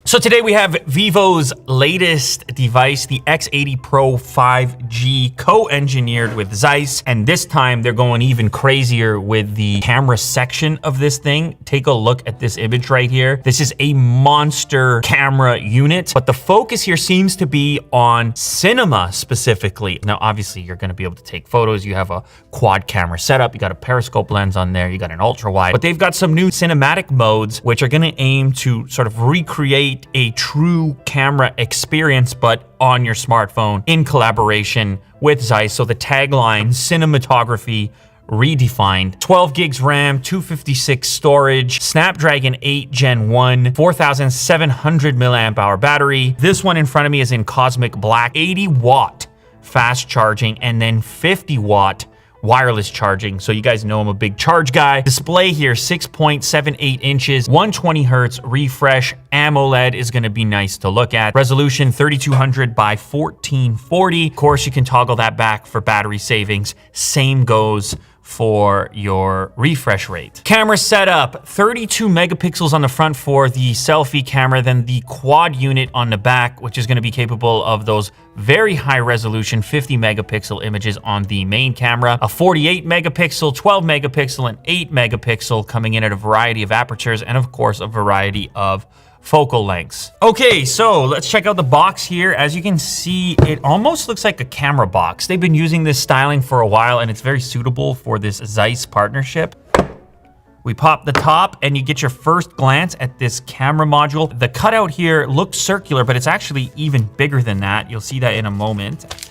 So today we have Vivo's latest device, the X80 Pro 5G, co-engineered with Zeiss. And this time they're going even crazier with the camera section of this thing. Take a look at this image right here. This is a monster camera unit, but the focus here seems to be on cinema specifically. Now, obviously you're gonna be able to take photos. You have a quad camera setup. You got a periscope lens on there. You got an ultra wide, but they've got some new cinematic modes, which are gonna aim to sort of recreate a true camera experience, but on your smartphone in collaboration with Zeiss. So the tagline, cinematography redefined. 12 gigs RAM, 256 storage, Snapdragon 8 Gen 1, 4,700 milliamp hour battery. This one in front of me is in Cosmic Black, 80 watt fast charging, and then 50 watt wireless charging. So you guys know I'm a big charge guy. Display here, 6.78 inches, 120 hertz refresh. AMOLED is gonna be nice to look at. Resolution 3200 by 1440. Of course, you can toggle that back for battery savings. Same goes for your refresh rate. Camera setup, 32 megapixels on the front for the selfie camera, then the quad unit on the back, which is gonna be capable of those very high resolution 50 megapixel images on the main camera, a 48 megapixel, 12 megapixel, and 8 megapixel coming in at a variety of apertures, and of course, a variety of focal lengths. Okay, so let's check out the box here. As you can see, it almost looks like a camera box. They've been using this styling for a while, and it's very suitable for this Zeiss partnership. We pop the top and you get your first glance at this camera module. The cutout here looks circular, but it's actually even bigger than that. You'll see that in a moment.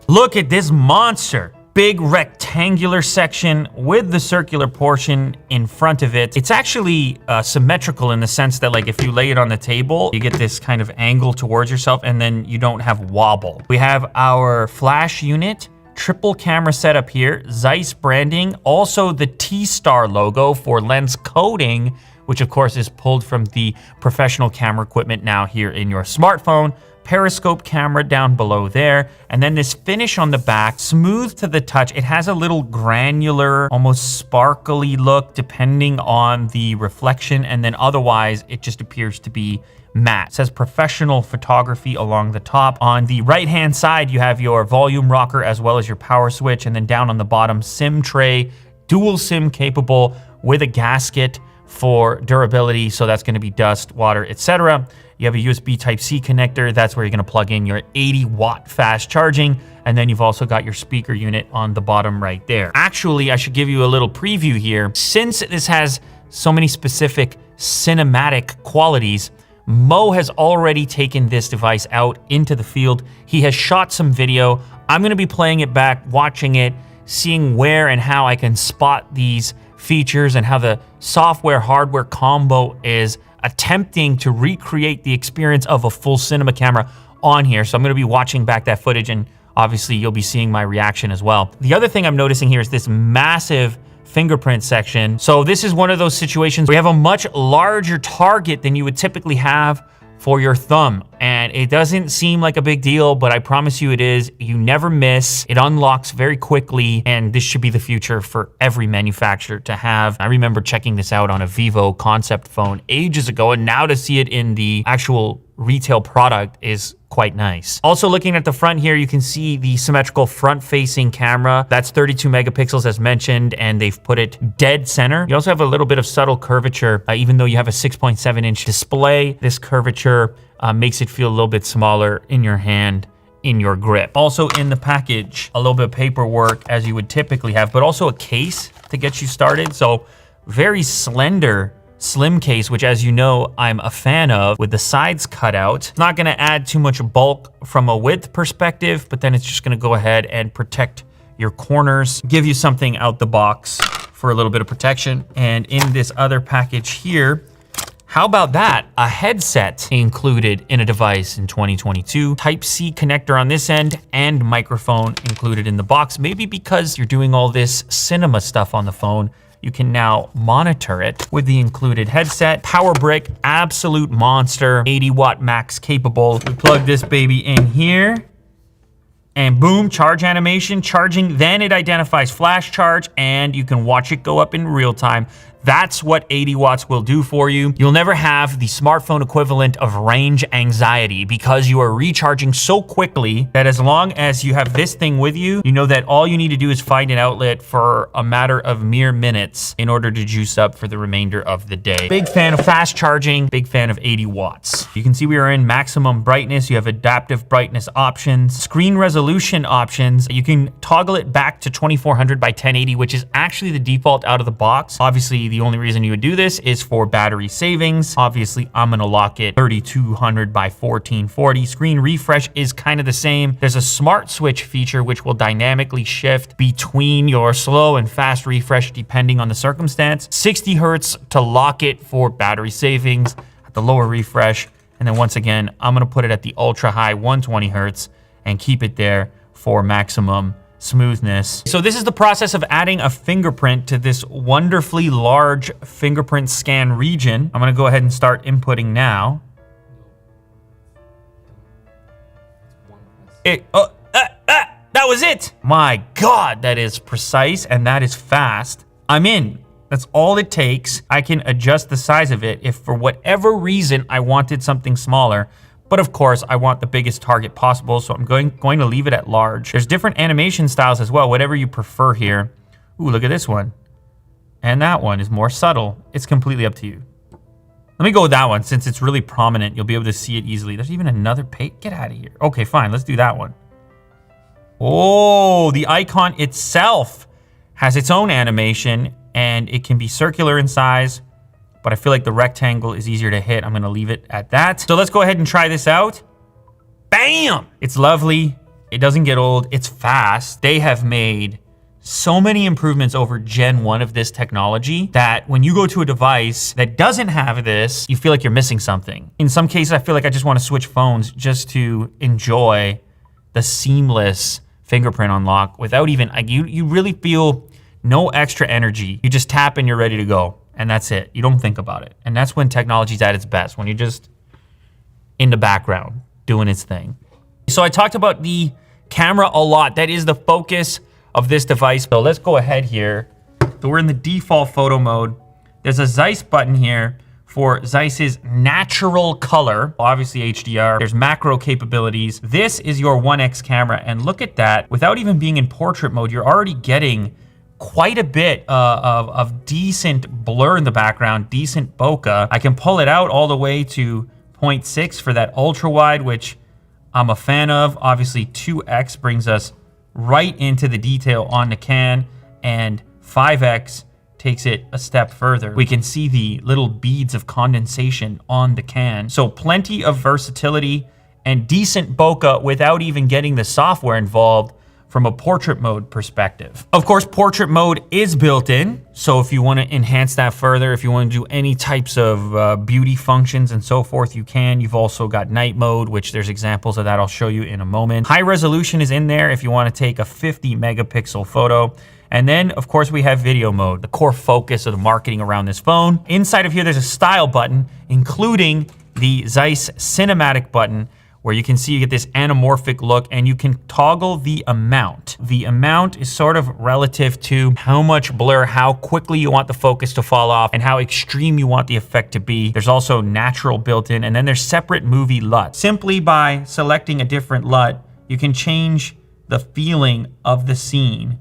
Look at this monster. Big rectangular section with the circular portion in front of it. It's actually symmetrical in the sense that, like, if you lay it on the table, you get this kind of angle towards yourself and then you don't have wobble. We have our flash unit, triple camera setup here, Zeiss branding, also the T-Star logo for lens coating, which of course is pulled from the professional camera equipment now here in your smartphone. Periscope camera down below there, and then this finish on the back, smooth to the touch. It has a little granular, almost sparkly look depending on the reflection, and then otherwise it just appears to be matte. It says professional photography along the top. On the right hand side you have your volume rocker as well as your power switch, and then down on the bottom, SIM tray, dual SIM capable with a gasket for durability, so that's going to be dust, water, etc. You have a USB Type-C connector. That's where you're going to plug in your 80 watt fast charging. And then you've also got your speaker unit on the bottom right there. Actually, I should give you a little preview here. Since this has so many specific cinematic qualities, Mo has already taken this device out into the field. He has shot some video. I'm going to be playing it back, watching it, seeing where and how I can spot these features and how the software hardware combo is attempting to recreate the experience of a full cinema camera on here. So I'm going to be watching back that footage, and obviously you'll be seeing my reaction as well. The other thing I'm noticing here is this massive fingerprint section. So this is one of those situations where you have a much larger target than you would typically have for your thumb, and it doesn't seem like a big deal, but I promise you it is. You never miss. It unlocks very quickly, and this should be the future for every manufacturer to have. I remember checking this out on a Vivo concept phone ages ago, and now to see it in the actual retail product is quite nice. Also, looking at the front here, you can see the symmetrical front-facing camera. That's 32 megapixels as mentioned, and they've put it dead center. You also have a little bit of subtle curvature, even though you have a 6.7-inch display. This curvature makes it feel a little bit smaller in your hand, in your grip. Also in the package, a little bit of paperwork as you would typically have, but also a case to get you started. So very slender, slim case, which, as you know, I'm a fan of, with the sides cut out. It's not gonna add too much bulk from a width perspective, but then it's just gonna go ahead and protect your corners, give you something out the box for a little bit of protection. And in this other package here, how about that? A headset included in a device in 2022. Type-C connector on this end and microphone included in the box. Maybe because you're doing all this cinema stuff on the phone, you can now monitor it with the included headset. Power brick, absolute monster, 80 watt max capable. We plug this baby in here, and boom, charge animation, charging. Then it identifies flash charge, and you can watch it go up in real time. That's what 80 watts will do for you. You'll never have the smartphone equivalent of range anxiety because you are recharging so quickly that as long as you have this thing with you, you know that all you need to do is find an outlet for a matter of mere minutes in order to juice up for the remainder of the day. Big fan of fast charging, big fan of 80 watts. You can see we are in maximum brightness. You have adaptive brightness options, screen resolution options. You can toggle it back to 2400 by 1080, which is actually the default out of the box. Obviously, the only reason you would do this is for battery savings. Obviously, I'm gonna lock it 3200 by 1440. Screen refresh is kind of the same. There's a smart switch feature which will dynamically shift between your slow and fast refresh depending on the circumstance. 60 hertz to lock it for battery savings at the lower refresh. And then once again, I'm gonna put it at the ultra high 120 hertz and keep it there for maximum smoothness. So this is the process of adding a fingerprint to this wonderfully large fingerprint scan region. I'm gonna go ahead and start inputting now. That was it. My God, that is precise and that is fast. I'm in. That's all it takes. I can adjust the size of it if for whatever reason I wanted something smaller. But of course, I want the biggest target possible, so I'm going to leave it at large. There's different animation styles as well, whatever you prefer here. Ooh, look at this one. And that one is more subtle. It's completely up to you. Let me go with that one. Since it's really prominent, you'll be able to see it easily. There's even another page. Get out of here. Okay, fine. Let's do that one. Oh, the icon itself has its own animation, and it can be circular in size, but I feel like the rectangle is easier to hit. I'm gonna leave it at that. So let's go ahead and try this out. Bam! It's lovely. It doesn't get old. It's fast. They have made so many improvements over Gen 1 of this technology that when you go to a device that doesn't have this, you feel like you're missing something. In some cases, I feel like I just want to switch phones just to enjoy the seamless fingerprint unlock without even, you really feel no extra energy. You just tap and you're ready to go. And that's it. You don't think about it. And that's when technology's at its best, when you're just in the background doing its thing. So I talked about the camera a lot. That is the focus of this device. So let's go ahead here. So we're in the default photo mode. There's a Zeiss button here for Zeiss's natural color, obviously HDR. There's macro capabilities. This is your 1X camera. And look at that. Without even being in portrait mode, you're already getting quite a bit of decent blur in the background, decent bokeh. I can pull it out all the way to 0.6 for that ultra wide, which I'm a fan of. Obviously 2X brings us right into the detail on the can, and 5X takes it a step further. We can see the little beads of condensation on the can. So plenty of versatility and decent bokeh without even getting the software involved from a portrait mode perspective. Of course, portrait mode is built in. So if you want to enhance that further, if you want to do any types of beauty functions and so forth, you can. You've also got night mode, which there's examples of that I'll show you in a moment. High resolution is in there if you want to take a 50 megapixel photo. And then, of course, we have video mode, the core focus of the marketing around this phone. Inside of here, there's a style button, including the Zeiss cinematic button, where you can see you get this anamorphic look, and you can toggle the amount. The amount is sort of relative to how much blur, how quickly you want the focus to fall off, and how extreme you want the effect to be. There's also natural built in, and then there's separate movie LUT. Simply by selecting a different LUT, you can change the feeling of the scene.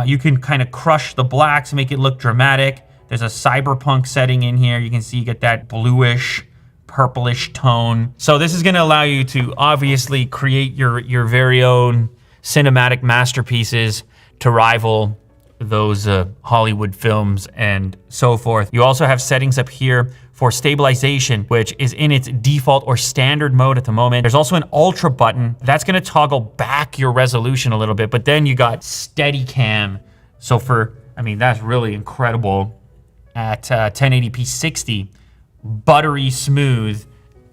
You can kind of crush the blacks, make it look dramatic. There's a cyberpunk setting in here. You can see you get that bluish, purplish tone. So this is gonna allow you to obviously create your very own cinematic masterpieces to rival those Hollywood films and so forth. You also have settings up here for stabilization, which is in its default or standard mode at the moment. There's also an ultra button. That's gonna toggle back your resolution a little bit, but then you got Steadicam. So that's really incredible at 1080p 60. Buttery smooth.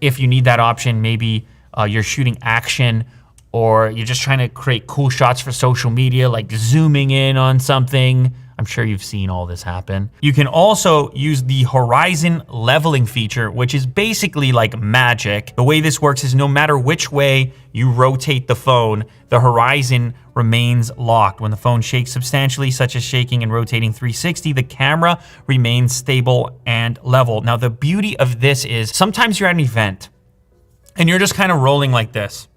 If you need that option, maybe you're shooting action or you're just trying to create cool shots for social media, like zooming in on something. I'm sure you've seen all this happen. You can also use the horizon leveling feature, which is basically like magic. The way this works is no matter which way you rotate the phone, the horizon remains locked. When the phone shakes substantially, such as shaking and rotating 360, the camera remains stable and level. Now, the beauty of this is sometimes you're at an event and you're just kind of rolling like this,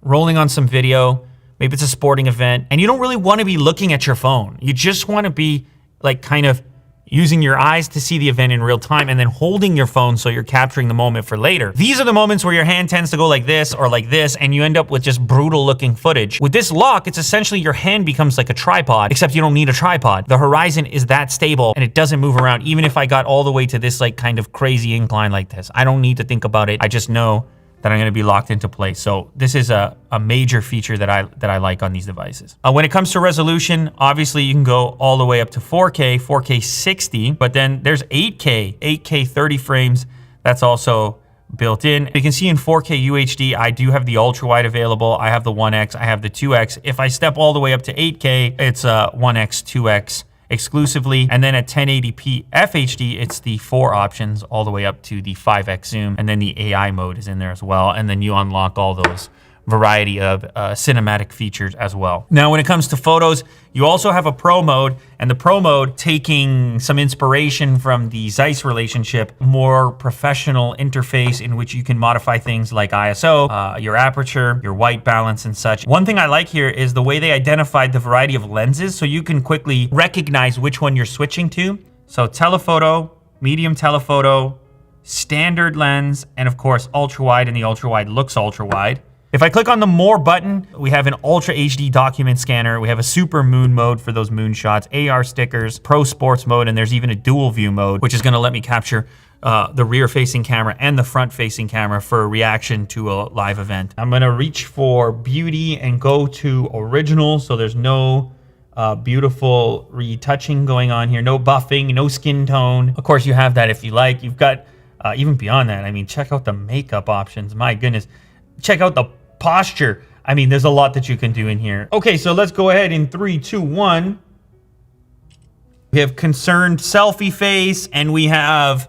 rolling on some video. Maybe it's a sporting event, and you don't really want to be looking at your phone. You just want to be like kind of using your eyes to see the event in real time and then holding your phone so you're capturing the moment for later. These are the moments where your hand tends to go like this or like this, and you end up with just brutal looking footage. With this lock, it's essentially your hand becomes like a tripod, except you don't need a tripod. The horizon is that stable and it doesn't move around. Even if I got all the way to this like kind of crazy incline like this, I don't need to think about it. I just know that I'm gonna be locked into place. So this is a major feature that I like on these devices. When it comes to resolution, obviously you can go all the way up to 4K, 4K 60, but then there's 8K, 8K 30 frames. That's also built in. You can see in 4K UHD, I do have the ultra wide available. I have the 1X, I have the 2X. If I step all the way up to 8K, it's 1X, 2X, exclusively. And then at 1080p FHD, it's the 4 options all the way up to the 5x zoom. And then the AI mode is in there as well. And then you unlock all those variety of cinematic features as well. Now, when it comes to photos, you also have a pro mode, and the pro mode, taking some inspiration from the Zeiss relationship, more professional interface in which you can modify things like ISO, your aperture, your white balance and such. One thing I like here is the way they identified the variety of lenses, so you can quickly recognize which one you're switching to. So telephoto, medium telephoto, standard lens, and of course ultra wide, and the ultra wide looks ultra wide. If I click on the more button, we have an ultra HD document scanner. We have a super moon mode for those moon shots, AR stickers, pro sports mode, and there's even a dual view mode, which is gonna let me capture the rear facing camera and the front facing camera for a reaction to a live event. I'm gonna reach for beauty and go to original. So there's no beautiful retouching going on here, no buffing, no skin tone. Of course you have that if you like. You've got even beyond that, I mean, check out the makeup options, my goodness. Check out the posture. I mean, there's a lot that you can do in here. Okay, so let's go ahead in 3, 2, 1. We have concerned selfie face, and we have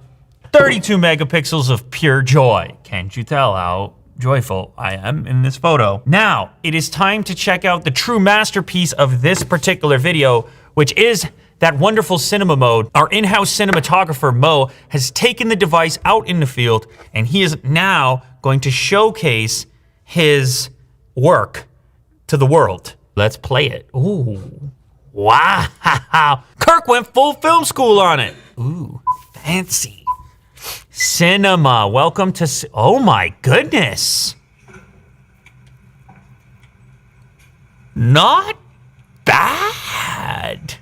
32 megapixels of pure joy. Can't you tell how joyful I am in this photo? Now, it is time to check out the true masterpiece of this particular video, which is that wonderful cinema mode. Our in-house cinematographer, Mo, has taken the device out in the field, and he is now going to showcase his work to the world. Let's play it. Ooh, wow. Kirk went full film school on it. Ooh, fancy. Cinema, welcome to, oh my goodness. Not bad.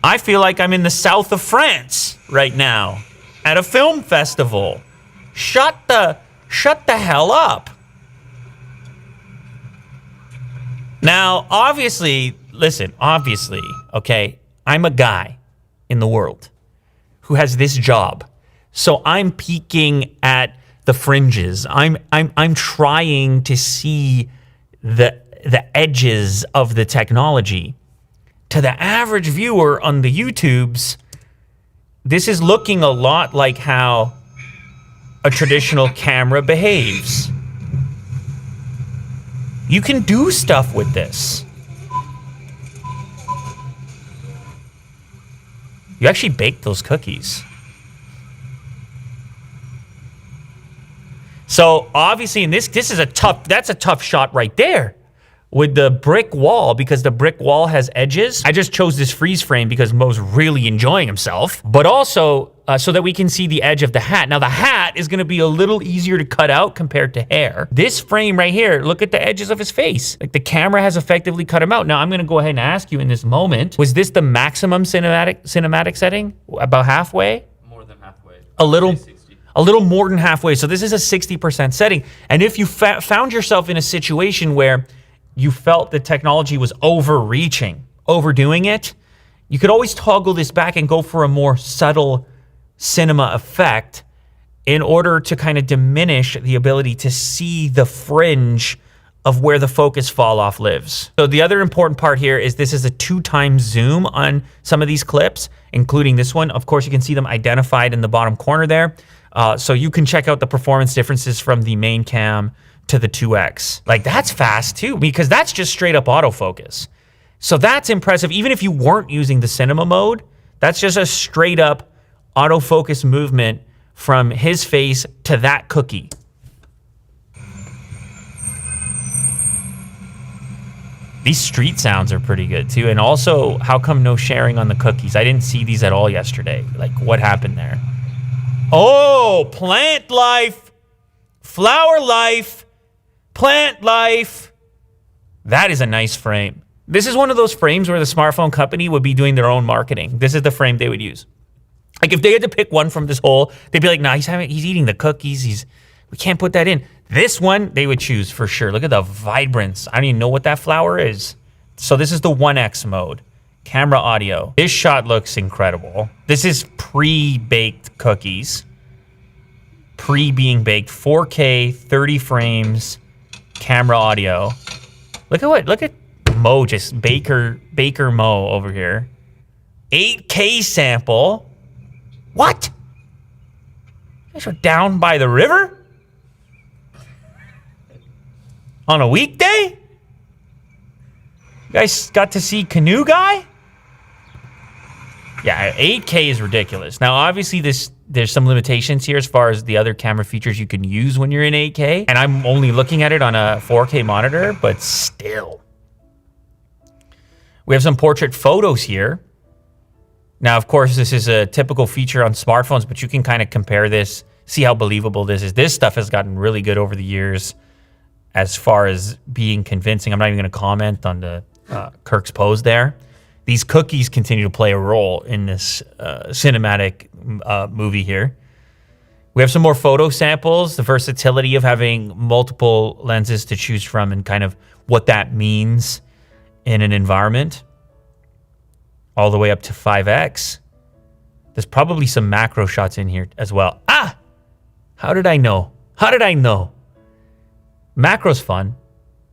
I feel like I'm in the south of France right now at a film festival. Shut the hell up. Now, obviously, listen, obviously, okay, I'm a guy in the world who has this job. So I'm peeking at the fringes. I'm trying to see the edges of the technology. To the average viewer on the YouTubes, this is looking a lot like how a traditional camera behaves. You can do stuff with this. You actually baked those cookies. So obviously in this is that's a tough shot right there with the brick wall, because the brick wall has edges. I just chose this freeze frame because Mo's really enjoying himself, but also so that we can see the edge of the hat. Now the hat is gonna be a little easier to cut out compared to hair. This frame right here, look at the edges of his face. Like the camera has effectively cut him out. Now I'm gonna go ahead and ask you in this moment, was this the maximum cinematic setting? About halfway? More than halfway. A little more than halfway. So this is a 60% setting. And if you found yourself in a situation where you felt the technology was overreaching, overdoing it, you could always toggle this back and go for a more subtle cinema effect in order to kind of diminish the ability to see the fringe of where the focus fall off lives. So the other important part here is this is a 2x zoom on some of these clips, including this one. Of course, you can see them identified in the bottom corner there. So you can check out the performance differences from the main cam to the 2X. Like, that's fast too, because that's just straight up autofocus. So that's impressive. Even if you weren't using the cinema mode, that's just a straight up autofocus movement from his face to that cookie. These street sounds are pretty good too. And also, how come no sharing on the cookies? I didn't see these at all yesterday. Like, what happened there? Oh, plant life, flower life, plant life. That is a nice frame. This is one of those frames where the smartphone company would be doing their own marketing. This is the frame they would use. Like, if they had to pick one from this whole, they'd be like, nah, he's eating the cookies. We can't put that in. This one, they would choose for sure. Look at the vibrance. I don't even know what that flower is. So this is the 1X mode. Camera audio. This shot looks incredible. This is pre-baked cookies. Pre-being baked. 4K, 30 frames, camera audio. Look at Mo, just Baker Mo over here. 8K sample. What? You guys are down by the river? On a weekday? You guys got to see Canoe Guy? Yeah, 8K is ridiculous. Now, obviously, there's some limitations here as far as the other camera features you can use when you're in 8K. And I'm only looking at it on a 4K monitor, but still. We have some portrait photos here. Now, of course, this is a typical feature on smartphones, but you can kind of compare this, see how believable this is. This stuff has gotten really good over the years as far as being convincing. I'm not even going to comment on the Kirk's pose there. These cookies continue to play a role in this cinematic movie here. We have some more photo samples, the versatility of having multiple lenses to choose from and kind of what that means in an environment. All the way up to 5X. There's probably some macro shots in here as well. Ah! How did I know? How did I know? Macro's fun.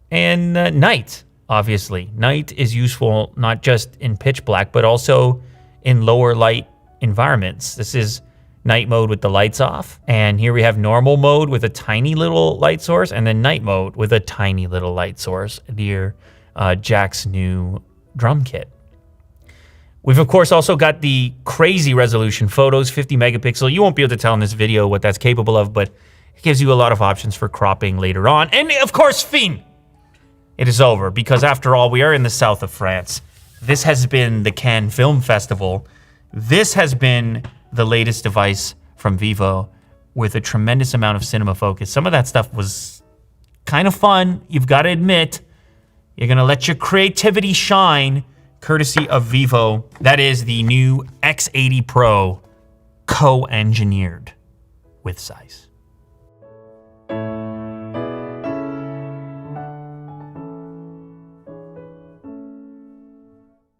And night, obviously. Night is useful not just in pitch black, but also in lower light environments. This is night mode with the lights off. And here we have normal mode with a tiny little light source, and then night mode with a tiny little light source near Jack's new drum kit. We've, of course, also got the crazy resolution photos, 50 megapixel. You won't be able to tell in this video what that's capable of, but it gives you a lot of options for cropping later on. And, of course, fin. It is over, because after all, we are in the south of France. This has been the Cannes Film Festival. This has been the latest device from Vivo with a tremendous amount of cinema focus. Some of that stuff was kind of fun. You've got to admit, you're going to let your creativity shine, courtesy of Vivo. That is the new X80 Pro co-engineered with Zeiss.